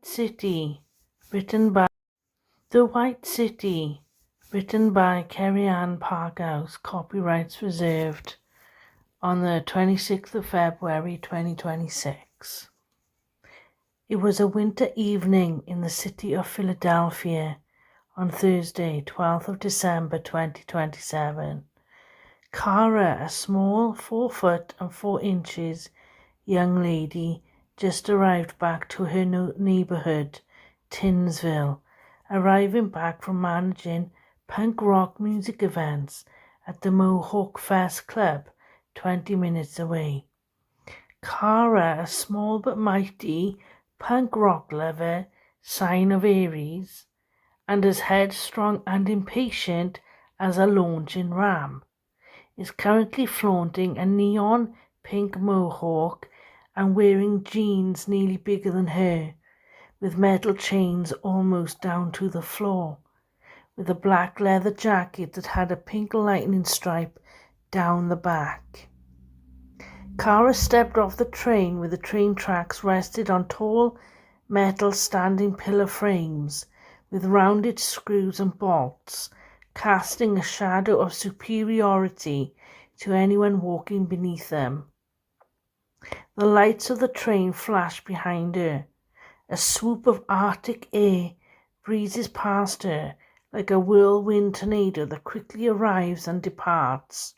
White City, written by The White City, written by Ceriann Parkhouse, copyrights reserved, on the 26th of February 2026. It was a winter evening in the city of Philadelphia on Thursday, 12th of December 2027. Cara, a small 4 foot and 4 inches young lady, just arrived back to her neighborhood, Tinsville, arriving back from managing punk rock music events at the Mohawk Fest Club, 20 minutes away. Cara, a small but mighty punk rock lover, sign of Aries, and as headstrong and impatient as a launching ram, is currently flaunting a neon pink mohawk and wearing jeans nearly bigger than her, with metal chains almost down to the floor, with a black leather jacket that had a pink lightning stripe down the back. Cara stepped off the train with the train tracks rested on tall metal standing pillar frames with rounded screws and bolts, casting a shadow of superiority to anyone walking beneath them. The lights of the train flashed behind her. A swoop of Arctic air breezes past her like a whirlwind tornado that quickly arrives and departs.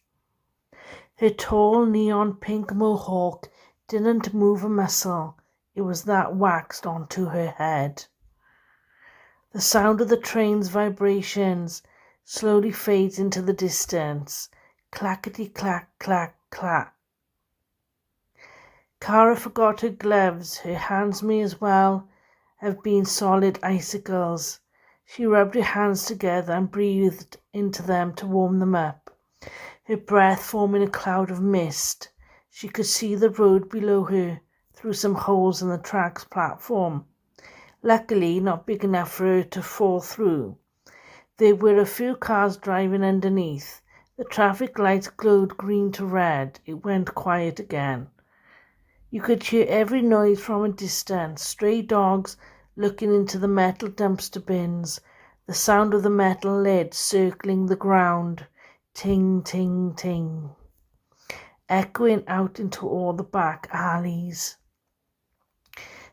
Her tall neon pink mohawk didn't move a muscle. It was that waxed onto her head. The sound of the train's vibrations slowly fades into the distance. Clackety-clack, clack, clack. Cara forgot her gloves. Her hands may as well have been solid icicles. She rubbed her hands together and breathed into them to warm them up, her breath forming a cloud of mist. She could see the road below her through some holes in the tracks platform, luckily not big enough for her to fall through. There were a few cars driving underneath. The traffic lights glowed green to red. It went quiet again. You could hear every noise from a distance, stray dogs looking into the metal dumpster bins, the sound of the metal lead circling the ground, ting, ting, ting, echoing out into all the back alleys.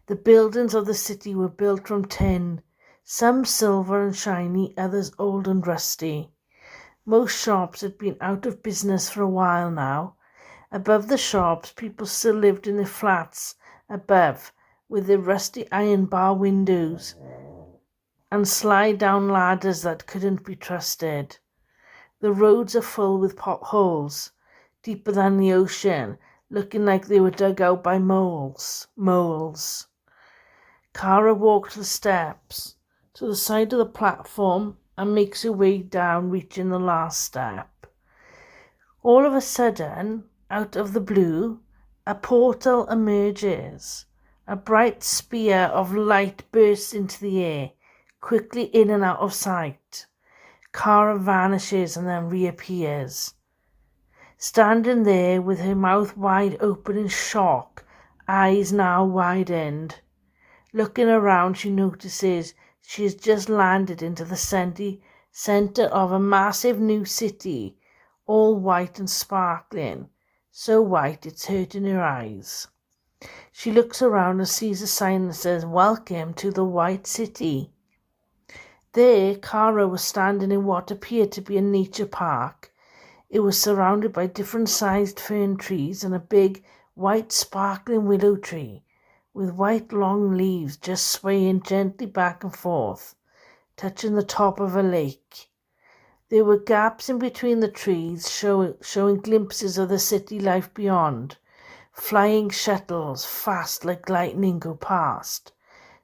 The buildings of the city were built from tin, some silver and shiny, others old and rusty. Most shops had been out of business for a while now. Above the shops, people still lived in their flats above, with their rusty iron bar windows and slide-down ladders that couldn't be trusted. The roads are full with potholes, deeper than the ocean, looking like they were dug out by moles. Cara walked the steps to the side of the platform and makes her way down, reaching the last step. All of a sudden, out of the blue, a portal emerges. A bright spear of light bursts into the air, quickly in and out of sight. Cara vanishes and then reappears. Standing there with her mouth wide open in shock, eyes now widened. Looking around, she notices she has just landed into the center of a massive new city, all white and sparkling. So white it's hurting her eyes. She looks around and sees a sign that says, "Welcome to the White City." There, Cara was standing in what appeared to be a nature park. It was surrounded by different-sized fern trees and a big, white, sparkling willow tree, with white, long leaves just swaying gently back and forth, touching the top of a lake. There were gaps in between the trees, showing glimpses of the city life beyond. Flying shuttles, fast like lightning, go past.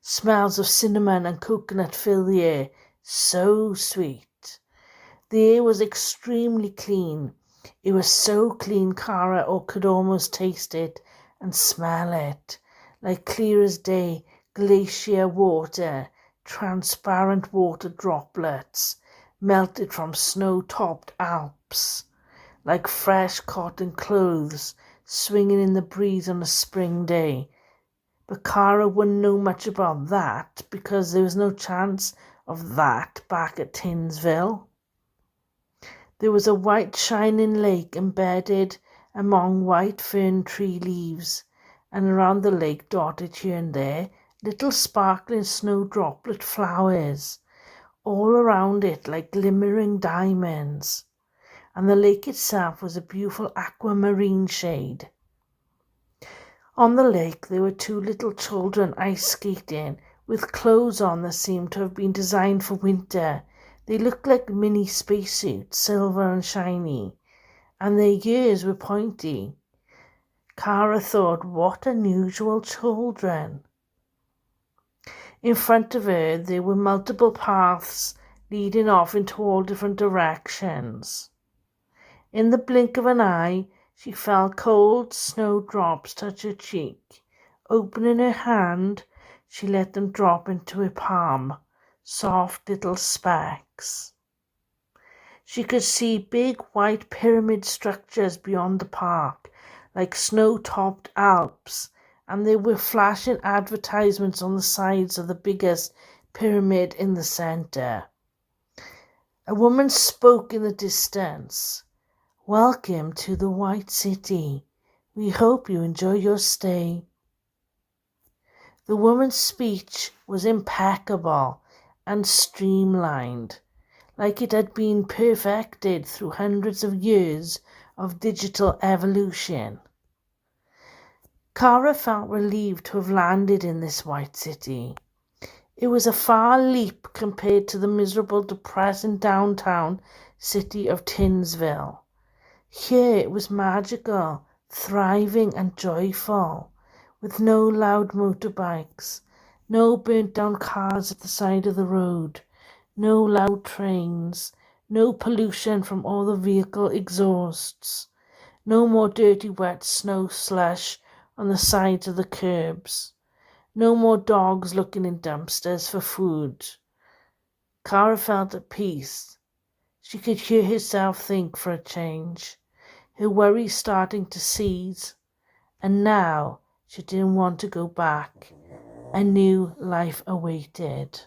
Smells of cinnamon and coconut fill the air. So sweet. The air was extremely clean. It was so clean Cara could almost taste it and smell it. Like clear as day, glacier water, transparent water droplets, melted from snow-topped Alps, like fresh cotton clothes swinging in the breeze on a spring day. But Cara wouldn't know much about that because there was no chance of that back at Tinsville. There was a white shining lake embedded among white fern tree leaves, and around the lake, dotted here and there, little sparkling snow droplet flowers, all around it like glimmering diamonds. And the lake itself was a beautiful aquamarine shade. On the lake there were two little children ice skating with clothes on that seemed to have been designed for winter. They looked like mini spacesuits, silver and shiny, and their ears were pointy. Cara thought, what unusual children. In front of her there were multiple paths leading off into all different directions. In the blink of an eye, she felt cold snowdrops touch her cheek. Opening her hand, she let them drop into her palm, soft little specks. She could see big white pyramid structures beyond the park, like snow-topped Alps, and there were flashing advertisements on the sides of the biggest pyramid in the center. A woman spoke in the distance. Welcome to the White City. We hope you enjoy your stay. The woman's speech was impeccable and streamlined, like it had been perfected through hundreds of years of digital evolution. Cara felt relieved to have landed in this white city. It was a far leap compared to the miserable, depressing downtown city of Tinsville. Here it was magical, thriving and joyful, with no loud motorbikes, no burnt-down cars at the side of the road, no loud trains, no pollution from all the vehicle exhausts, no more dirty wet snow slush on the sides of the curbs, no more dogs looking in dumpsters for food. Cara felt at peace. She could hear herself think for a change, her worries starting to cease, and now she didn't want to go back. A new life awaited.